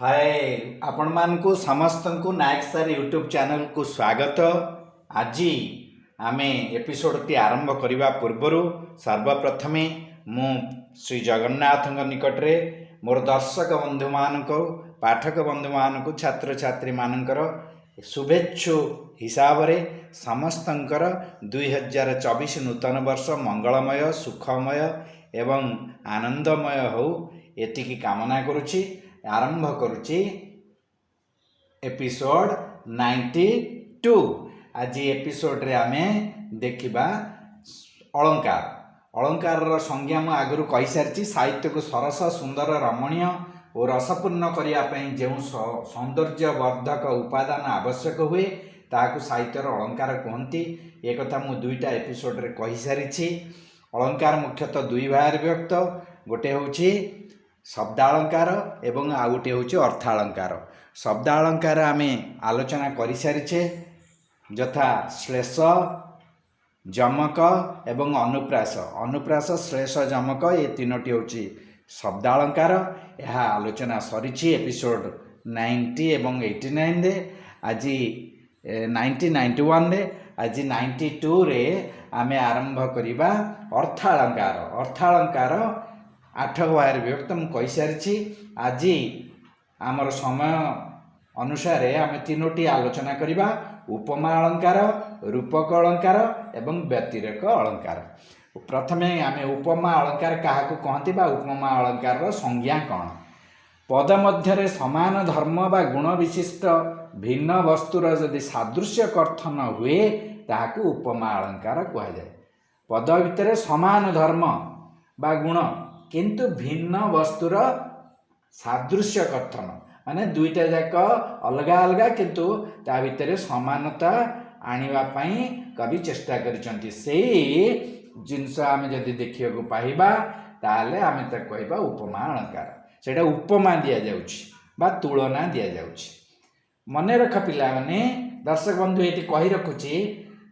हाय आपण मानकु समस्त को नायक सर यूट्यूब चैनल को स्वागत। आज आमे एपिसोड टी आरंभ करने पूर्वर सर्वप्रथम मु श्री जगन्नाथ निकट रे मोर दर्शक बंधु मान पाठक बंधु मान छात्र छात्री मानकर शुभेच्छु हिसाब रे समस्तंकर 2024 नूतन वर्ष मंगलमय सुखमय एवं आनंदमय हो एतिकी कामना करुछि। आरंभ करुछि एपिसोड 92। आज एपिसोड रे आमे देखिबा अलंकार। अलंकार रो संज्ञा मु आगरु कहि सारछि। साहित्य को सरस सुंदर रमणीय और रसपूर्ण करिया पई जेउ सौंदर्य वर्धक उपादान आवश्यक हुए ताकू साहित्य रो अलंकार कहंती। ए कथा मु दुईटा एपिसोड रे कहि सारिछि। अलंकार मुख्यतः दुई भाग विभक्त। गोटे होछि शब्दालंकार एवं आउ गोटे होछि अर्थालंकार। शब्दालंकार आमे आलोचना करि सारिछे यथा श्लेष जमक एवं अनुप्रास। अनुप्रास श्लेष जमक ये तीनोटी होछि शब्दालंकार। यह आलोचना सरिछि एपिसोड 90 एवं 89 रे। आज 91 रे। आज 92 रे आमे आरंभ करिबा अर्थालंकार। अर्थालंकार 8 भाग विभक्त मु कहि सारिछि। आज आमर समय अनुसार आमे तीनोटी आलोचना करिबा उपमा अलंकार रूपक अलंकार एवं व्यतिरेक अलंकार। प्रथमे आमे उपमा अलंकार काहाकू कहंती बा उपमा अलंकार रो संज्ञा कौन। पद मध्य समान धर्म बा गुण विशिष्ट भिन्न वस्तुर यदि सादृश्य कथन हुए ताहाकू उपमा अलंकार कहा जाए। पद भितर समान धर्म बा गुण किंतु भिन्न वस्तुर सादृश्य कथन माने दुईटा जाक अलगा अलगा किंतु ता भितर समानता आनिबा पई कवि चेष्टा करिसंती। सेही जिनस आमे जदि देखिया को पाइबा ताले आमे त कहबा उपमा अलंकार। सेटा उपमा दिया जाउछि बा तुलना दिया जाउछि। मने रख पिला माने दर्शक बंधु एटी कहि रखुछि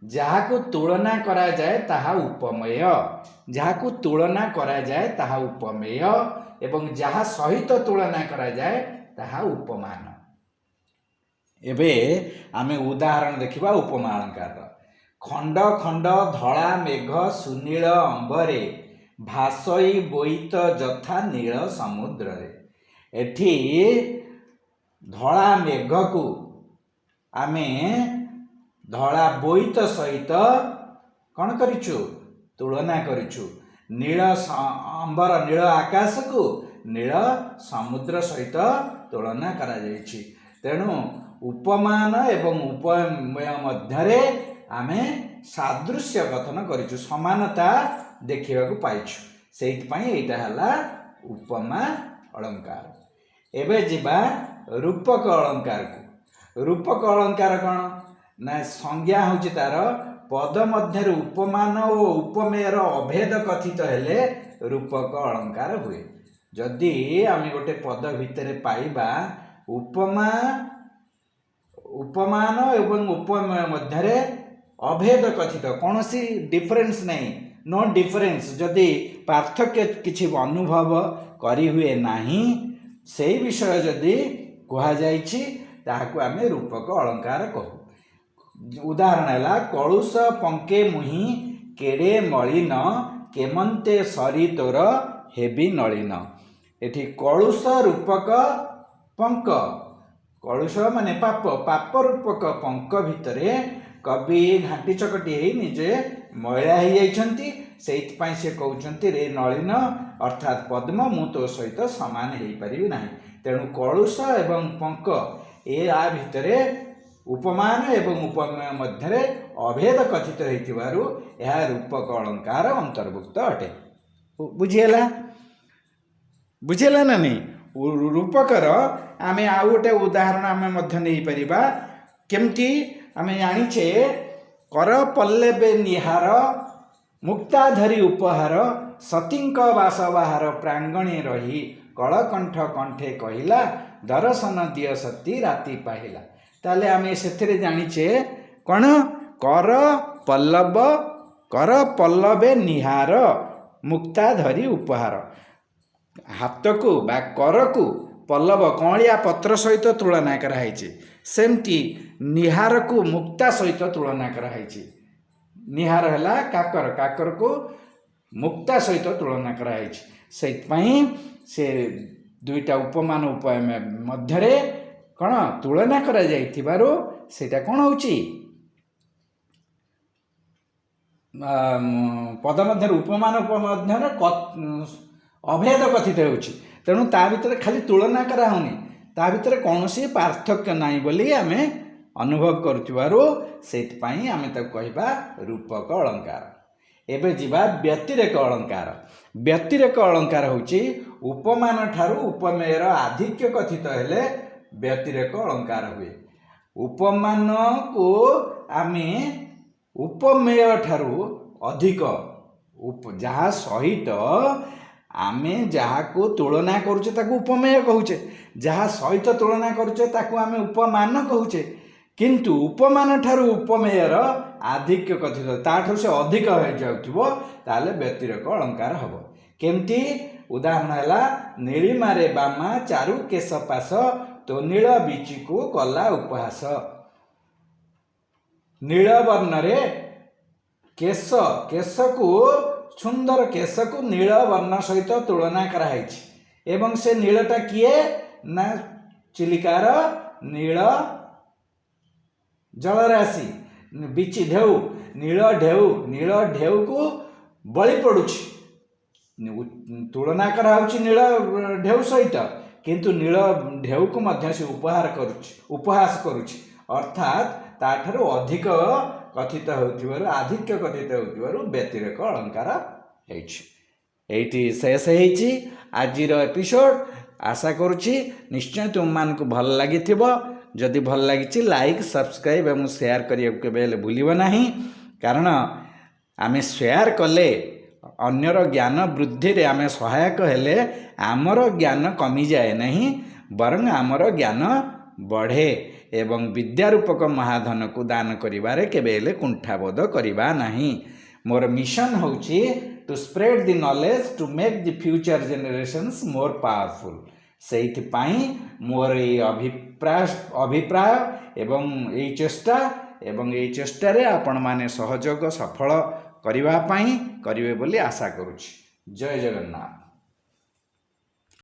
जहाकू तुलना करा जाए ताहा उपमेय। जहाकू तुलना करा जाए ताहा उपमेय एवं जहा सहित तुलना करा जाए ताहा उपमान। एबे आमे उदाहरण देखिबा उपमा अलंकार। खंड खंड धला मेघ सुनील अंबरे भासई बोईत जथा नील समुद्र रे। एठी धला मेघ को आमे धला बोईत सहित कौन करिछु तुलना करिछु। नील अंबर नील आकाश को नील समुद्र सहित तुलना करा जायछि। तेणु उपमान एवं उपमेय मध्यरे आमे सादृश्य कथन करिछु समानता देखिबा को पाइछु। सेहि पई एटा हला उपमा अलंकार। एबे जिबा रूपक अलंकार को। रूपक अलंकार कौन ना संज्ञा होछि तार पद मध्य उपमान और उपमेयर अभेद कथित हेले रूपक अलंकार हुए। जदि आमे गोटे पद भितर पाइबा उपमा उपमान एवं उपमेय मध्य अभेद कथित कौन सी डिफरेंस नहीं नो डिफरेंस जदि पार्थक्य किछि अनुभव करी हुए नाही से विषय जदि कहा जाइछि ताहाकू आमे रूपक अलंकार कहू। उदाहरण है कलुष पंके मुही केड़े मलिन केमंते सरी तोर हेबी नलिन। एठी कलुष रूपक पंक। कलुष माने पाप पाप रूपक पंक भितरे कवि घाटी चकटी हे निजे मैला हो जाइछंती। सेइत पई से कहउछंती रे नलिन अर्थात पद्म मु तो सहित समान हेई परिबि नाही। तेणु कलुष एवं पंक ए आ भितरे उपमान एवं उपमेय मध्य अभेद कथित होइथिबारु यह रूपक अलंकार अंतर्भुक्त अटे। बुझिएला बुझिएला ना नहीं। रूपकर आमे आ गोटे उदाहरण आमे मध्य नहीं परिबा केमती आमे जानिछे कर पल्लवे निहार मुक्ताधरी उपहार सतींक बास बाहार प्रांगणे रही कलकंठ कंठे कहिला दर्शन दिय सती राति पाहिला। ताले आमे सेथरे जानिछे कौन कर पल्लवे निहार मुक्ताधरी उपहार। हाथ को बा कर को पल्लव कँलिया पत्र सहित तुलना कराई सेमती निहार को मुक्ता सहित तुलना कराई निहार है काकर काकर को मुक्ता सहित तुलना कराई से दुईटा उपमान उपमा मध्य कौन तुलना करा जाइथिबारु सेटा कौन होची पद मध्य उपमान उपमध्य अभेद कथित होची तेणु ता भितर खाली तुलना करा होनी ता भितर कौनसी पार्थक्य नाही बोली आमे अनुभव करुथिबारु सेतपई आमे ताको कहबा रूपक अलंकार। एबे जीवा व्यतिरेक अलंकार। व्यतिरेक अलंकार होची उपमान ठारू उपमेयर आधिक्य कथित हेले व्यतिरेक अलंकार हुए। उपमान को आमे उपमेय ठारू अधिक जहाँ सहित आमे जहाँ को तुलना करुचे ताकू उपमेय कहूचे जहाँ सहित तुलना करुचे ताकू आमे उपमान कहूचे किंतु उपमान ठारू उपमेयर आधिक्य कथित ताठू से अधिक हो जाउथिबो ताले व्यतिरेक अलंकार हबो। केमती उदाहरण हैला नीलिमारे बामा चारु केश पास तो नील बीची को कला उपहास। नील वर्ण रे केश केश को सुंदर केश को नील वर्ण सहित तुलना कराई एवं से नीलटा किए ना चिलिकार नील जलराशि बीची ढेउ नील ढेउ को बलि पड़ुछि तुलना कराउछि नील ढेउ सहित किंतु नील ढेउ को मध्य से उपहास करुछि अर्थात ताठारु अधिक कथित होथिबारु आधिक्य कथित होथिबारु व्यतिरेक अलंकार हेछि। एइटी शेष हेछि आजिर एपिसोड। आशा करुछि निश्चय तुम मान को भल लागिथिबो। जदि भल लागिछि लाइक सब्सक्राइब एवं शेयर करिया केबे भूलिबो नाही कारण आमे शेयर कले अन्यर ज्ञान वृद्धि रे आमे सहायक हेले आमर ज्ञान कमी जाए नहीं बरं आमर ज्ञान बढ़े एवं विद्यारूपक महाधन को दान करिबारे केबेले कुंठाबोध करिबा नहीं। मोर मिशन होची to spread the knowledge to make the future generations more powerful. सेइथिपाई मोर ए अभिप्राय एवं ए चेष्टा एवं ए चेष्टा रे आपण माने सहयोग सफल करिबा पाई करिवे बोली आशा करूछि। जय जगन्नाथ।